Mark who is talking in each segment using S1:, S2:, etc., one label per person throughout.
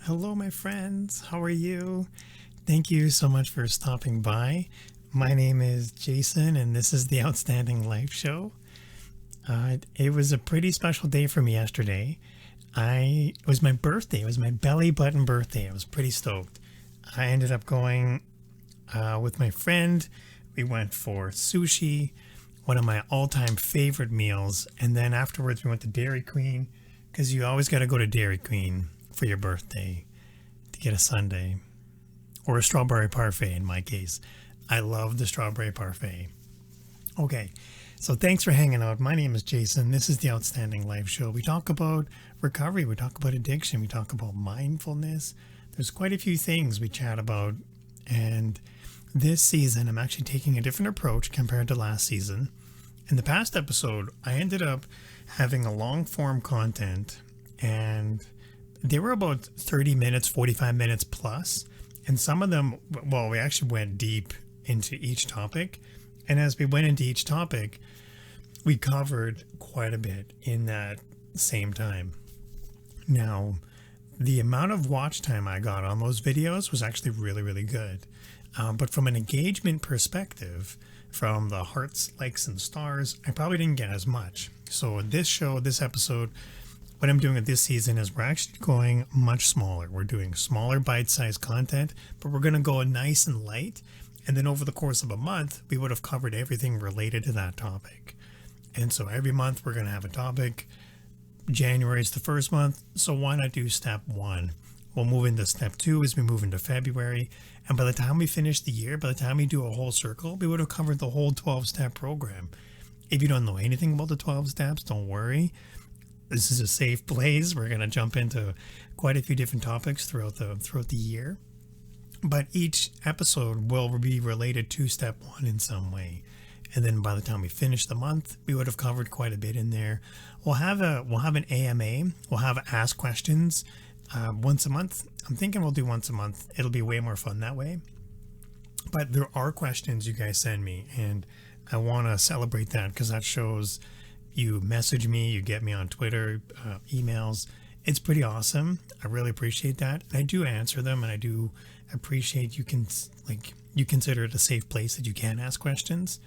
S1: Hello, my friends. How are you? Thank you so much for stopping by. My name is Jason, and this is the Outstanding Life Show. It was a pretty special day for me yesterday. It was my birthday. It was my belly button birthday. I was pretty stoked. I ended up going with my friend. We went for sushi, one of my all-time favorite meals, and then afterwards we went to Dairy Queen because you always got to go to Dairy Queen for your birthday to get a sundae or a strawberry parfait in my case. I love the strawberry parfait. Okay, so thanks for hanging out. My name is Jason. This is the Outstanding Life Show. We talk about recovery, we talk about addiction, we talk about mindfulness. There's quite a few things we chat about, and this season I'm actually taking a different approach compared to last season. In the past episode, I ended up having a long form content, and they were about 30 minutes, 45 minutes plus. And some of them, well, we actually went deep into each topic. And as we went into each topic, we covered quite a bit in that same time. Now, the amount of watch time I got on those videos was actually really, really good. But from an engagement perspective, from the hearts, likes, and stars, I probably didn't get as much. So this episode, what I'm doing with this season is we're actually going much smaller. We're doing smaller bite-sized content, but we're going to go nice and light. And then over the course of a month, we would have covered everything related to that topic. And so every month we're going to have a topic. January is the first month, so why not do step 1? We'll move into step 2 as we move into February. And by the time we finish the year, by the time we do a whole circle, we would have covered the whole 12-step program. If you don't know anything about the 12 steps, don't worry. This is a safe place. We're going to jump into quite a few different topics throughout the year. But each episode will be related to step 1 in some way. And then by the time we finish the month, we would have covered quite a bit in there. We'll have an AMA. We'll have Ask Questions once a month. I'm thinking we'll do once a month. It'll be way more fun that way. But there are questions you guys send me, and I want to celebrate that because that shows you message me, you get me on Twitter, emails. It's pretty awesome. I really appreciate that. I do answer them, and I do appreciate you consider it a safe place that you can ask questions.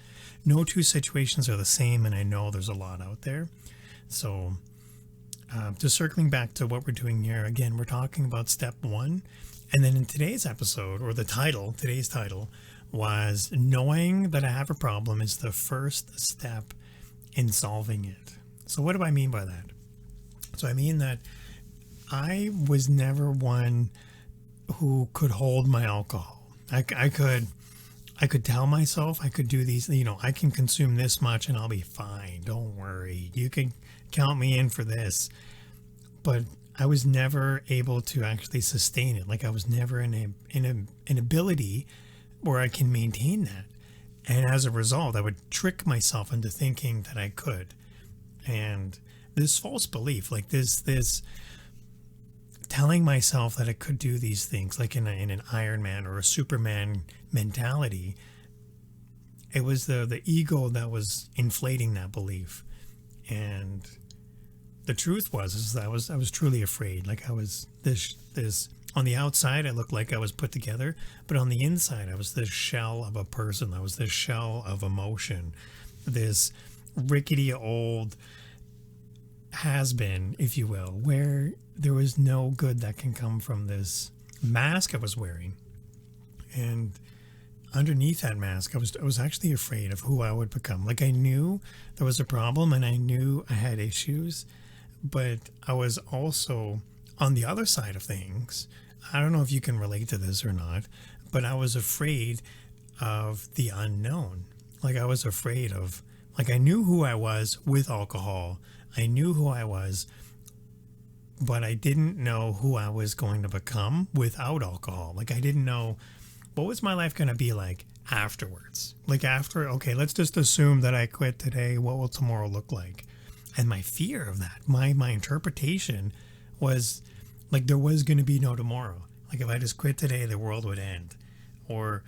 S1: No two situations are the same, and I know there's a lot out there. So just circling back to what we're doing here, again, we're talking about step 1. And then in today's episode, or today's title was knowing that I have a problem is the first step in solving it. So what do I mean by that? So I mean that I was never one who could hold my alcohol. I could tell myself I could do these, I can consume this much and I'll be fine. Don't worry. You can count me in for this. But I was never able to actually sustain it. Like I was never in an ability where I can maintain that. And as a result, I would trick myself into thinking that I could. And this false belief, like this telling myself that I could do these things, like in an Iron Man or a Superman mentality, it was the ego that was inflating that belief. And the truth is that I was truly afraid. Like I was this on the outside, I looked like I was put together, but on the inside, I was this shell of a person. I was this shell of emotion, this rickety old has-been, if you will, where there was no good that can come from this mask I was wearing. And underneath that mask, I was actually afraid of who I would become. Like I knew there was a problem and I knew I had issues, but I was also on the other side of things. I don't know if you can relate to this or not, but I was afraid of the unknown. Like I was afraid of, like I knew who I was with alcohol. I knew who I was, but I didn't know who I was going to become without alcohol. Like I didn't know what was my life going to be like afterwards. Like after, okay, let's just assume that I quit today. What will tomorrow look like? And my fear of that, my interpretation was like there was going to be no tomorrow. Like if I just quit today, the world would end. Or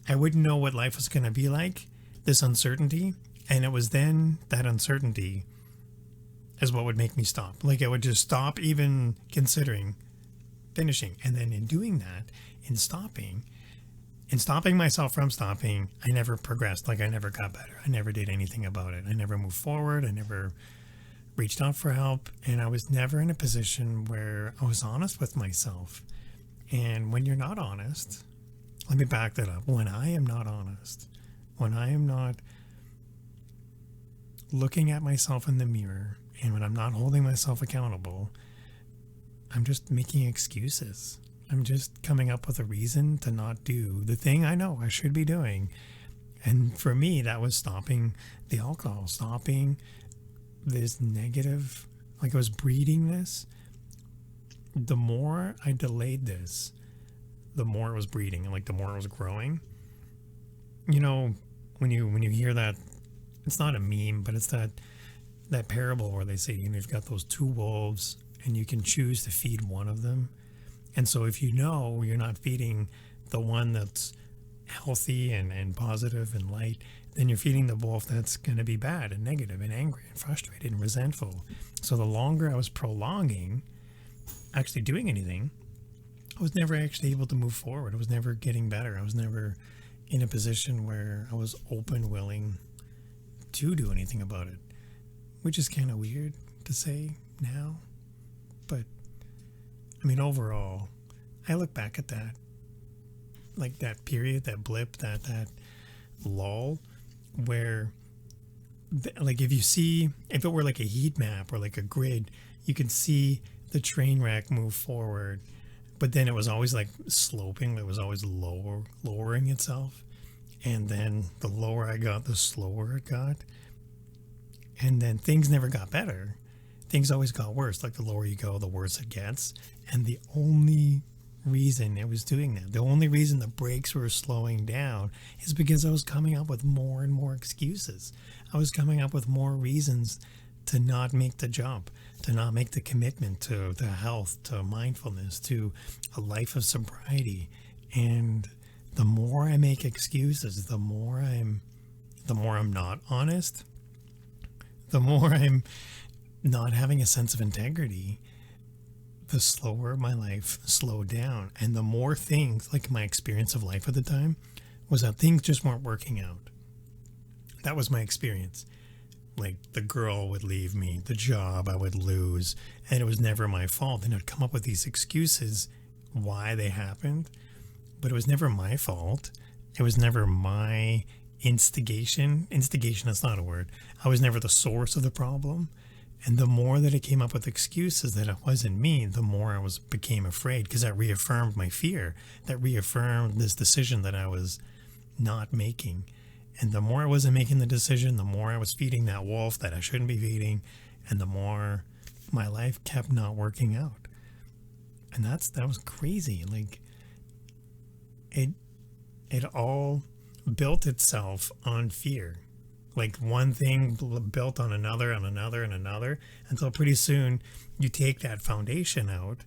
S1: I wouldn't know what life was going to be like, this uncertainty. And it was then that uncertainty is what would make me stop. Like I would just stop even considering finishing. And then in doing that, in stopping myself from stopping, I never progressed. Like I never got better. I never did anything about it. I never moved forward. I never reached out for help. And I was never in a position where I was honest with myself. And when you're not honest, let me back that up. When I am not honest, when I am not looking at myself in the mirror, and when I'm not holding myself accountable, I'm just making excuses. I'm just coming up with a reason to not do the thing I know I should be doing. And for me, that was stopping the alcohol, stopping this negative, like I was breeding this. The more I delayed this, the more it was breeding, and like the more it was growing. You know, when you hear that, it's not a meme, but it's that parable where they say, you know, you've got those two wolves and you can choose to feed one of them. And so if you know you're not feeding the one that's healthy and positive and light, then you're feeding the wolf that's going to be bad and negative and angry and frustrated and resentful. So the longer I was prolonging actually doing anything, I was never actually able to move forward. I was never getting better. I was never in a position where I was open, willing to do anything about it, which is kind of weird to say now. But I mean, overall, I look back at that, like that period, that blip, that lull, where, like, if it were like a heat map or like a grid, you can see the train wreck move forward, but then it was always like sloping. It was always lowering itself. And then the lower I got, the slower it got. And then things never got better. Things always got worse. Like the lower you go, the worse it gets. And the only reason it was doing that, the only reason the brakes were slowing down, is because I was coming up with more and more excuses. I was coming up with more reasons to not make the jump, to not make the commitment to health, to mindfulness, to a life of sobriety. And the more I make excuses, the more I'm not honest, the more I'm not having a sense of integrity, the slower my life slowed down. And the more things, like my experience of life at the time, was that things just weren't working out. That was my experience. Like the girl would leave me, the job I would lose, and it was never my fault. And I'd come up with these excuses why they happened, but it was never my fault. It was never my instigation. Instigation is not a word. I was never the source of the problem. And the more that I came up with excuses that it wasn't me, the more I became afraid, because that reaffirmed my fear. That reaffirmed this decision that I was not making. And the more I wasn't making the decision, the more I was feeding that wolf that I shouldn't be feeding, and the more my life kept not working out. And that was crazy. Like it all built itself on fear. Like one thing built on another and another and another, until pretty soon you take that foundation out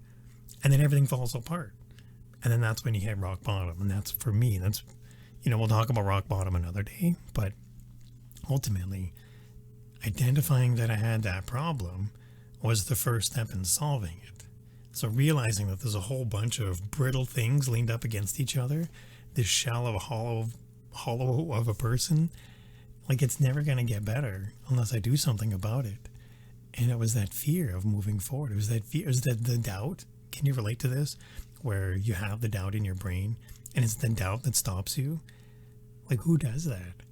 S1: and then everything falls apart. And then that's when you hit rock bottom. And that's, for me, that's, you know, we'll talk about rock bottom another day, but ultimately identifying that I had that problem was the first step in solving it. So realizing that there's a whole bunch of brittle things leaned up against each other, this shell of a hollow of a person, like it's never going to get better unless I do something about it. And it was that fear of moving forward. It was that fear, it was the doubt. Can you relate to this? Where you have the doubt in your brain and it's the doubt that stops you. Like, who does that?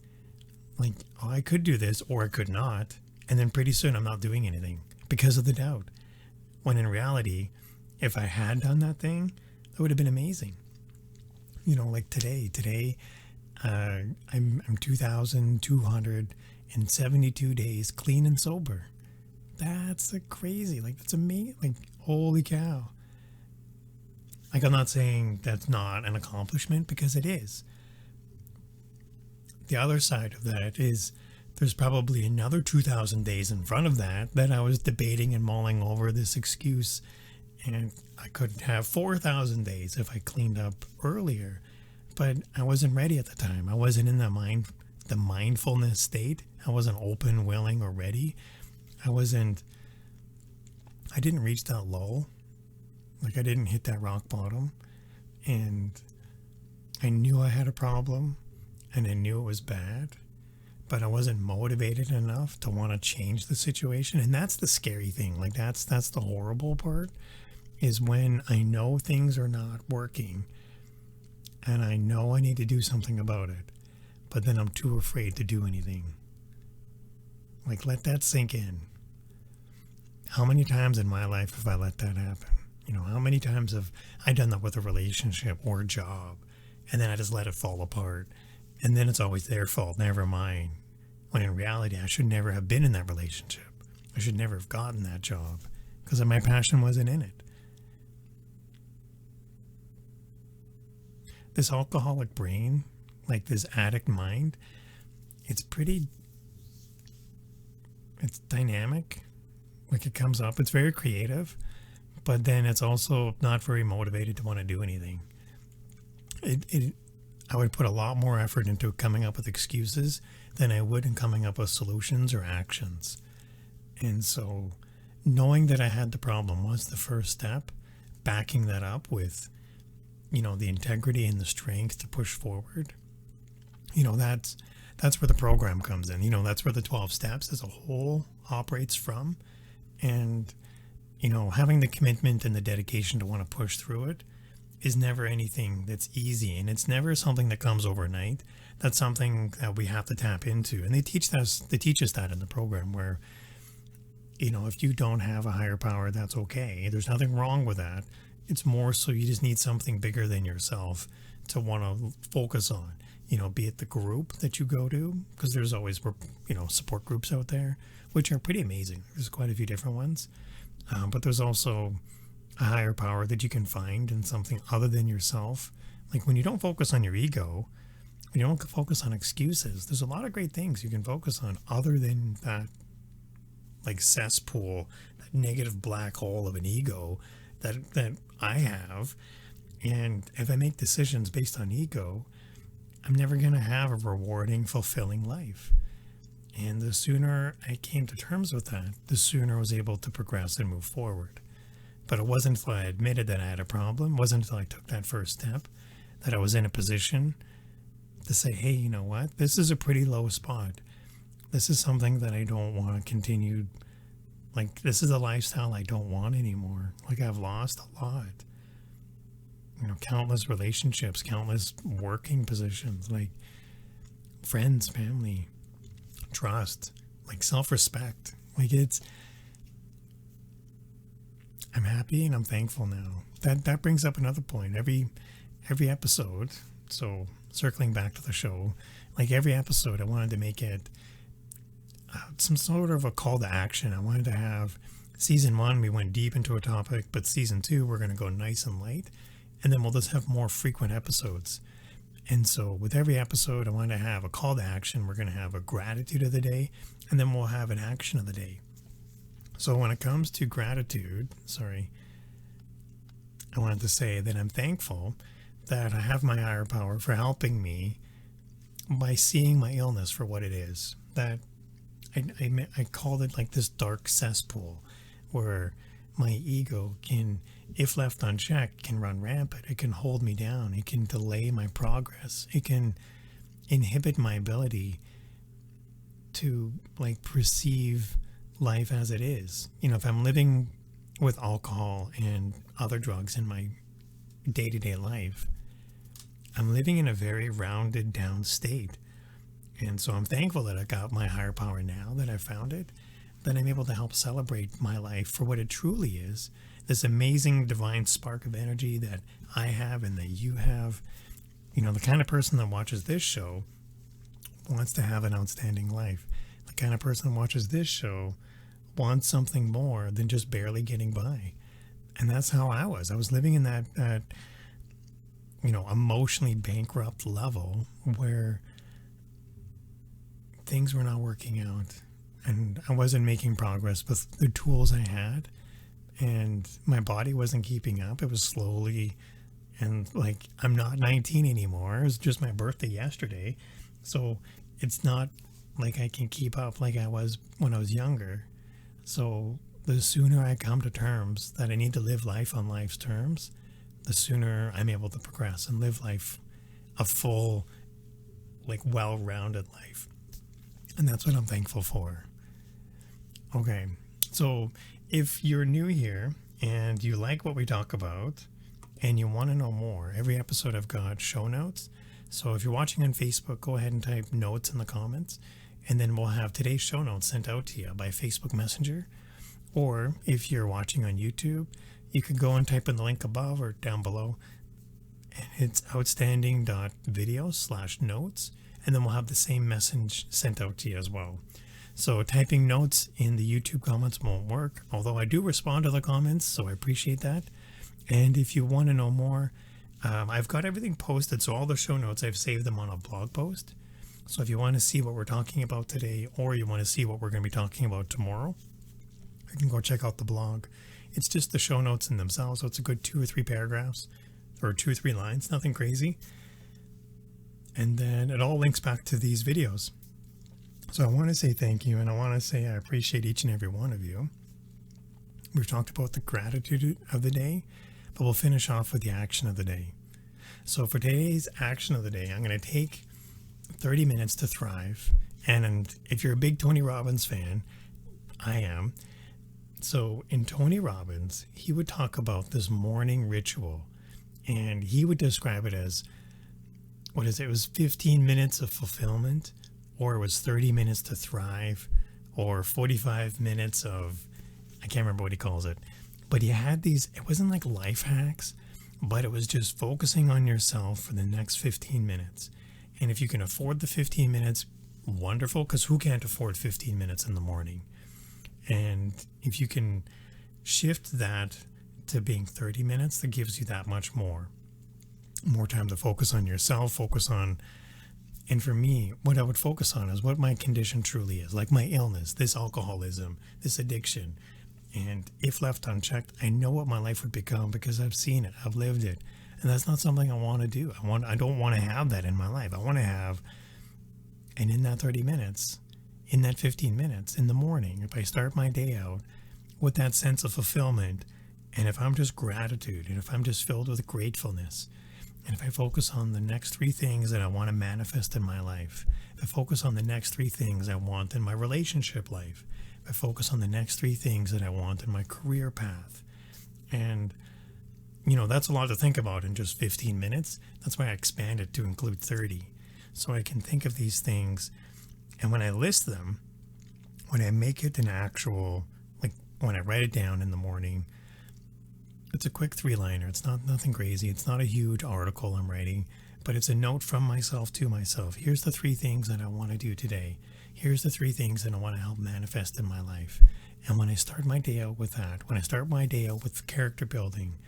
S1: Like, oh, I could do this or I could not. And then pretty soon I'm not doing anything because of the doubt. When in reality, if I had done that thing, that would have been amazing. You know, like today, I'm 2,272 days clean and sober. That's crazy. Like, that's amazing. Like, holy cow. Like, I'm not saying that's not an accomplishment, because it is. The other side of that is there's probably another 2,000 days in front of that I was debating and mulling over this excuse. And I could have 4,000 days if I cleaned up earlier. But I wasn't ready at the time. I wasn't in the mindfulness state. I wasn't open, willing, or ready. I didn't reach that lull. Like I didn't hit that rock bottom, and I knew I had a problem, and I knew it was bad, but I wasn't motivated enough to want to change the situation. And that's the scary thing. Like that's the horrible part, is when I know things are not working and I know I need to do something about it, but then I'm too afraid to do anything. Like, let that sink in. How many times in my life have I let that happen? You know, how many times have I done that with a relationship or a job, and then I just let it fall apart, and then it's always their fault, never mine. When in reality, I should never have been in that relationship. I should never have gotten that job because my passion wasn't in it. This alcoholic brain, like this addict mind, it's dynamic. Like it comes up, it's very creative, but then it's also not very motivated to want to do anything. I would put a lot more effort into coming up with excuses than I would in coming up with solutions or actions. And so knowing that I had the problem was the first step. Backing that up with, the integrity and the strength to push forward. That's where the program comes in. That's where the 12 steps as a whole operates from. And, having the commitment and the dedication to want to push through it is never anything that's easy, and it's never something that comes overnight. That's something that we have to tap into, and they teach us that in the program, where if you don't have a higher power, that's okay. There's nothing wrong with that. It's more so you just need something bigger than yourself to want to focus on, be it the group that you go to, because there's always support groups out there, which are pretty amazing. There's quite a few different ones, but there's also a higher power that you can find in something other than yourself. Like when you don't focus on your ego, when you don't focus on excuses, there's a lot of great things you can focus on other than that, like cesspool, that negative black hole of an ego that I have. And if I make decisions based on ego, I'm never going to have a rewarding, fulfilling life. And the sooner I came to terms with that, the sooner I was able to progress and move forward. But it wasn't until I admitted that I had a problem, it wasn't until I took that first step, that I was in a position to say, hey, you know what? This is a pretty low spot. This is something that I don't want to continue. Like, this is a lifestyle I don't want anymore. Like, I've lost a lot. Countless relationships, countless working positions, like friends, family, trust, like self-respect. Like I'm happy and I'm thankful now. That brings up another point. Every episode, so circling back to the show, like every episode I wanted to make it some sort of a call to action. I wanted to have season 1, we went deep into a topic, but season 2, we're going to go nice and light, and then we'll just have more frequent episodes. And so with every episode, I wanted to have a call to action. We're going to have a gratitude of the day, and then we'll have an action of the day. So when it comes to gratitude, I wanted to say that I'm thankful that I have my higher power for helping me by seeing my illness for what it is. That I called it like this dark cesspool where my ego can, if left unchecked, can run rampant. It can hold me down. It can delay my progress. It can inhibit my ability to perceive life as it is. If I'm living with alcohol and other drugs in my day-to-day life, I'm living in a very rounded down state. And so I'm thankful that I got my higher power now, that I found it, that I'm able to help celebrate my life for what it truly is, this amazing divine spark of energy that I have and that you have. The kind of person that watches this show wants to have an outstanding life. The kind of person that watches this show wants something more than just barely getting by. And that's how I was. I was living in that emotionally bankrupt level where things were not working out and I wasn't making progress with the tools I had, and my body wasn't keeping up. It was slowly, and I'm not 19 anymore. It was just my birthday yesterday. So it's not like I can keep up like I was when I was younger. So the sooner I come to terms that I need to live life on life's terms, the sooner I'm able to progress and live life a full, like, well-rounded life. And that's what I'm thankful for. Okay, so if you're new here and you like what we talk about and you want to know more, every episode I've got show notes. So if you're watching on Facebook, go ahead and type notes in the comments, and then we'll have today's show notes sent out to you by Facebook Messenger. Or if you're watching on YouTube, you could go and type in the link above or down below, and it's outstanding.video/notes, and then we'll have the same message sent out to you as well. So typing notes in the YouTube comments won't work, although I do respond to the comments, so I appreciate that. And if you want to know more, I've got everything posted, so all the show notes, I've saved them on a blog post. So if you want to see what we're talking about today, or you want to see what we're going to be talking about tomorrow, you can go check out the blog. It's just the show notes in themselves, so it's a good 2 or 3 paragraphs, or 2 or 3 lines, nothing crazy. And then it all links back to these videos. So I want to say thank you, and I want to say I appreciate each and every one of you. We've talked about the gratitude of the day, but we'll finish off with the action of the day. So for today's action of the day, I'm going to take 30 minutes to thrive. And if you're a big Tony Robbins fan, I am. So in Tony Robbins, he would talk about this morning ritual, and he would describe it as, what is it? It was 15 minutes of fulfillment, or it was 30 minutes to thrive, or 45 minutes of, I can't remember what he calls it. But he had these, it wasn't like life hacks, but it was just focusing on yourself for the next 15 minutes. And if you can afford the 15 minutes, wonderful, because who can't afford 15 minutes in the morning? And if you can shift that to being 30 minutes, that gives you that much more time to focus on yourself, focus on, and for me, what I would focus on is what my condition truly is, like my illness, this alcoholism, this addiction. And if left unchecked, I know what my life would become because I've seen it, I've lived it. And that's not something I want to do. I don't want to have that in my life. I want to have, and in that 30 minutes, in that 15 minutes in the morning, if I start my day out with that sense of fulfillment, and if I'm just gratitude, and if I'm just filled with gratefulness, and if I focus on the next 3 things that I want to manifest in my life, if I focus on the next 3 things I want in my relationship life, if I focus on the next 3 things that I want in my career path, and that's a lot to think about in just 15 minutes. That's why I expanded to include 30. So I can think of these things, and when I list them, when I make it an actual, like when I write it down in the morning, it's a quick 3-liner. It's nothing crazy. It's not a huge article I'm writing, but it's a note from myself to myself. Here's the 3 things that I want to do today. Here's the 3 things that I want to help manifest in my life. And when I start my day out with that, when I start my day out with character building,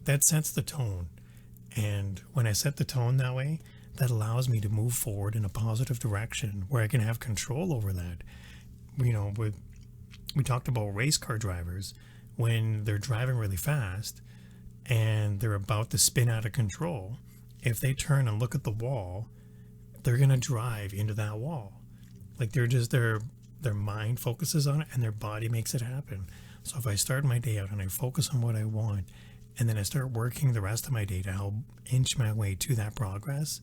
S1: that sets the tone. And when I set the tone that way, that allows me to move forward in a positive direction where I can have control over that. We talked about race car drivers. When they're driving really fast and they're about to spin out of control, if they turn and look at the wall, they're going to drive into that wall. Like their mind focuses on it and their body makes it happen. So if I start my day out and I focus on what I want, and then I start working the rest of my day to help inch my way to that progress,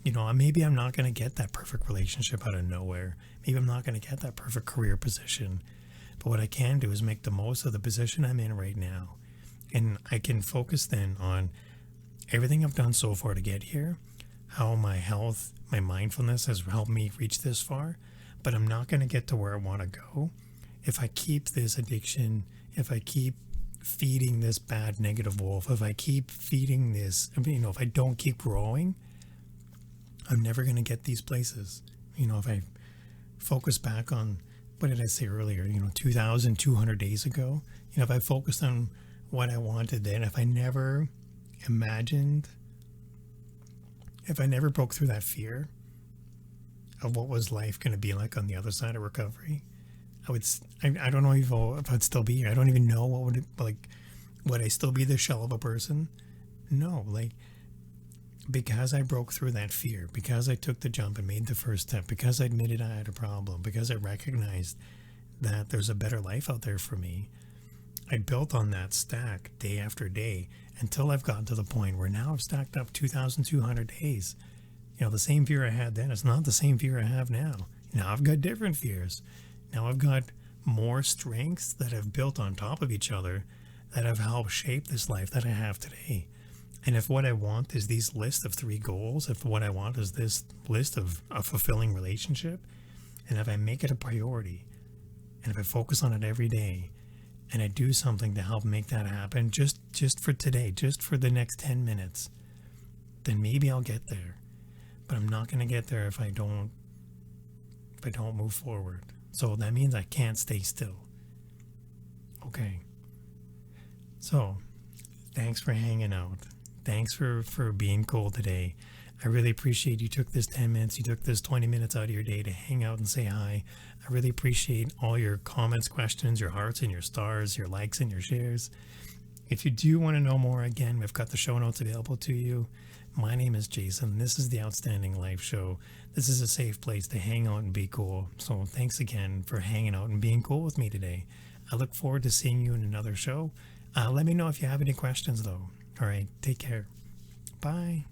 S1: maybe I'm not going to get that perfect relationship out of nowhere. Maybe I'm not going to get that perfect career position. But what I can do is make the most of the position I'm in right now. And I can focus then on everything I've done so far to get here, how my health, my mindfulness has helped me reach this far. But I'm not going to get to where I want to go if I keep this addiction, if I keep feeding this bad negative wolf, if I keep feeding this, if I don't keep growing, I'm never going to get these places. If I focus back on, what did I say earlier, 2,200 days ago, if I focused on what I wanted then, if I never broke through that fear of what was life going to be like on the other side of recovery, I don't know if I'd still be here. I don't even know would I still be the shell of a person? No, because I broke through that fear, because I took the jump and made the first step, because I admitted I had a problem, because I recognized that there's a better life out there for me. I built on that stack day after day until I've gotten to the point where now I've stacked up 2,200 days. The same fear I had then is not the same fear I have now. Now I've got different fears. Now I've got more strengths that have built on top of each other that have helped shape this life that I have today. And if what I want is these list of 3 goals, if what I want is this list of a fulfilling relationship, and if I make it a priority, and if I focus on it every day, and I do something to help make that happen just for today, just for the next 10 minutes, then maybe I'll get there. But I'm not going to get there if I don't move forward. So that means I can't stay still. Okay. So, thanks for hanging out. Thanks for being cool today. I really appreciate you took this 10 minutes, you took this 20 minutes out of your day to hang out and say hi. I really appreciate all your comments, questions, your hearts and your stars, your likes and your shares. If you do want to know more, again, we've got the show notes available to you. My name is Jason. This is the Outstanding Life Show. This is a safe place to hang out and be cool. So thanks again for hanging out and being cool with me today. I look forward to seeing you in another show. Let me know if you have any questions, though. All right, take care. Bye.